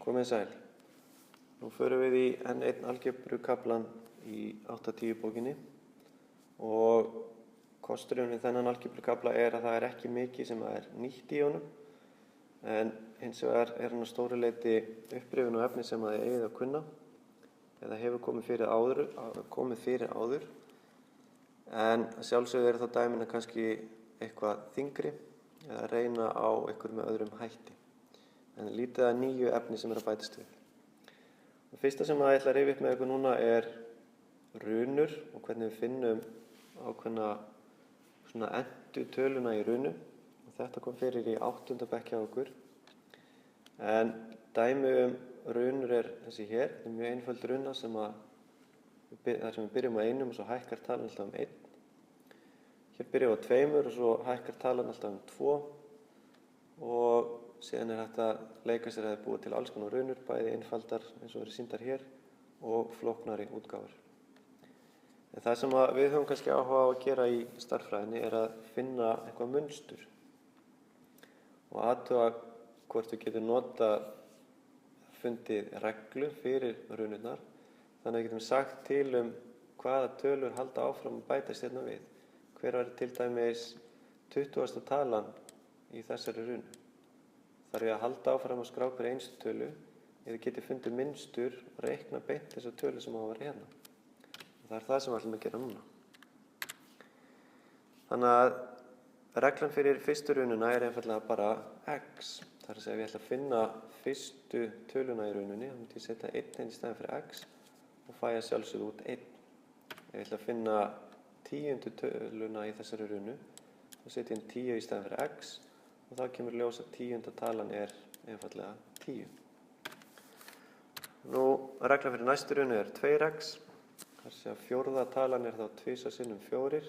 Komið sæl. Nú förum við í enn einn algebrukaflann í 8-10 bókinni og kosturinn við þennan algebrukafla er að það er ekki mikið sem er nýtt í honum, en hins vegar er hann að stóru leyti upprifjun og efni sem þið eigið að kunna eða hefur komið fyrir áður, en sjálfsögðu eru þá dæmina kannski eitthvað þyngri eða reyna á einhverjum með öðrum hætti. En lítið að nýju efni sem er að bætast við. Það fyrsta sem ég ætla að rifja upp með ykkur núna er runur og hvernig við finnum ákveðna svona endu töluna í runu. Og þetta kom fyrir í 8. bekk hjá okkur. En dæmi runur er þessi hér. Þetta er mjög einföld runa þar sem við byrjum á 1 og svo hækkar talan alltaf 1. Hér byrjum við á 2 og svo hækkar talan alltaf 2 og síðan er hægt að leika sér að búa til alls konar runur, bæði einfaldar eins og verið sýndar hér og flóknari útgáfur. En það sem við höfum kannski áhuga á að gera í stærðfræðinni er að finna eitthvað munstur og athuga hvort við getum fundið reglu fyrir runurnar, þannig að við getum sagt til hvaða tölur halda áfram að bætast hérna við. Hver var til dæmis 20. talan í þessari runu? Þarf ég að halda áfram að skrá hver einstu tölu eða geti fundið minnstur og reikna beint þessar tölu sem á að vera hérna. Og það er það sem við ætlum að gera núna. Þannig að reglan fyrir fyrstu rununa er einfaldlega bara x. Það er að segja ef ég ætla að finna fyrstu töluna í rununni, þá myndi ég setja 1 inn í staðinn fyrir x og fæ að sjálfsögðu út 1. Ef ég ætla að finna 10. töluna í þessari runu, þá setja ég inn 10 í staðinn fyrir x og þá kemur ljós að 10. talan er einfaldlega 10. Nú, reglan fyrir næstu runu er 2x. Það er að segja 4. talan er þá 2 sinnum 4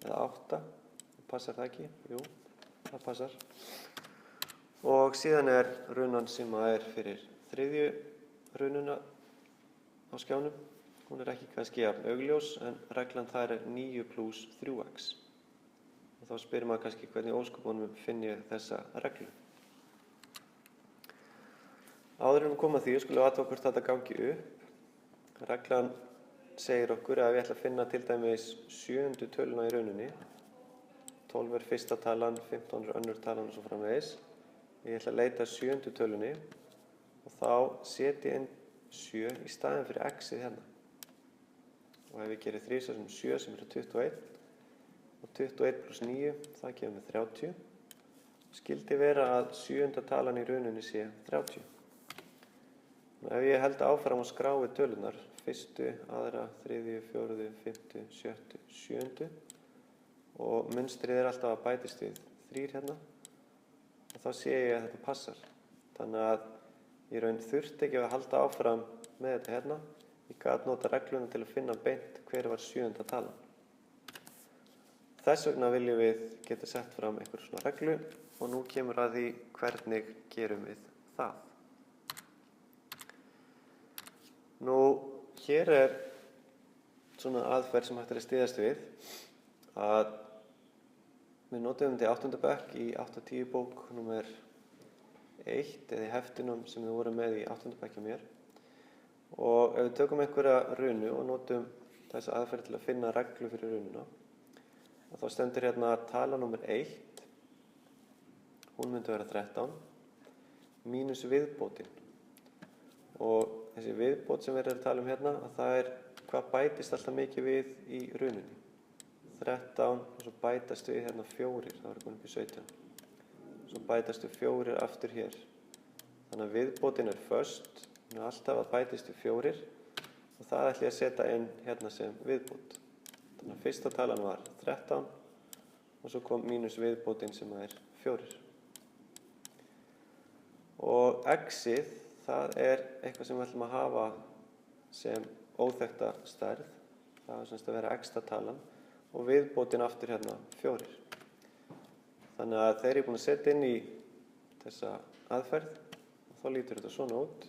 eða 8. Passar það ekki? Jú, það passar. Og síðan er runan sem er fyrir 3. rununa á skjánum. Hún er ekki kannski jafn augljós, en reglan þar er 9 + 3x. Og þá spyrir maður kannski hvernig ósköpunum finn ég þessa reglu. Áður en við komum að því skulum við athuga hvort þetta gangi upp. Reglan segir okkur að við ætlum að finna til dæmis 7. töluna í rununni. 12 er fyrsta talan, 15 er önnur talan og svo framvegis. Ég ætla að leita að 7. tölunni og þá setja ég inn 7 í staðinn fyrir x-ið hérna. Og ef ég gerir 3 sem 7 sem eru 21 og 21 + 9, það gefur mig 30. Skyldi vera að 7. talan í rununni sé 30. Og ef ég held áfram að skrá við tölunar, 1., 2., 3., 4., 5., 6., 7. og munstrið er alltaf að bætist við 3 hérna, og þá sé ég að þetta passar. Þannig að ég raun þurfti ekki að halda áfram með þetta hérna. Ég gat nota regluna til að finna beint hver var 7. talan. Þess vegna viljum við geta sett fram einhver svona reglu og nú kemur að því hvernig gerum við það. Nú, hér er svona aðferð sem hægt er að styðjast við að við notum þetta í 8. bekk í 8-10 bók númer 1 eða í heftinum sem þið voru með í 8. bekk hjá mér. Og ef við tökum einhverja runu og notum þessa aðferð til að finna reglu fyrir rununa, og þá stendur hérna tala númer 1, hún myndi vera 13, mínus viðbótin. Og þessi viðbót sem við erum að tala hérna, það er hvað bætist alltaf mikið við í rununni. 13 og svo bætast við hérna 4, þá erum við komin upp í 17. Svo bætast við 4 aftur hér. Þannig að viðbótin er föst, hún er alltaf að bætist við 4 og það ætla ég að setja inn hérna sem viðbót. Þannig að fyrsta talan var 13 og svo kom mínus viðbótin sem er 4. Og x-ið, það er eitthvað sem við ætlum að hafa sem óþekkta stærð. Það er semst að vera x-ta talan og viðbótin aftur hérna 4. Þannig að þegar ég er búin að setja inn í þessa aðferð, þá lítur þetta svona út.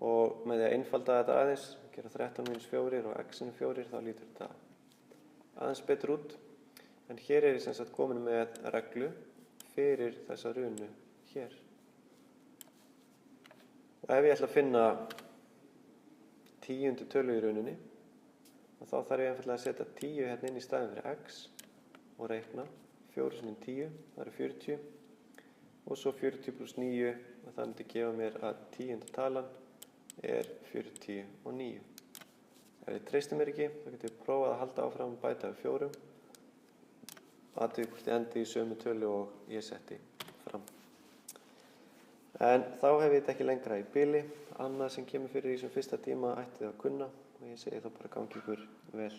Og með því að einfalda þetta aðeins, gera 13 - 4 og x-inu 4, þá lítur þetta aðeins betur út. En hér er ég sem sagt komin með reglu fyrir þessa runu hér. Og ef ég ætla að finna 10. tölu í rauninni, þá þarf ég einfaldlega að setja 10 hérna inn í staðinn fyrir x og reikna. 4 sinnum 10, það eru 40. Og svo 40 pluss 9, og það myndi gefa mér að 10. talan er 49. Ef þið treystir mér ekki, þá getur ég prófað að halda áfram og bæta við 4. Athugið hvort ég endi í sömu tölu og ég setti fram. En þá hef ég þetta ekki lengra í bili. Annað sem kemur fyrir í þessum fyrsta tíma ætti þið að kunna og ég segi þá bara gangi ykkur vel.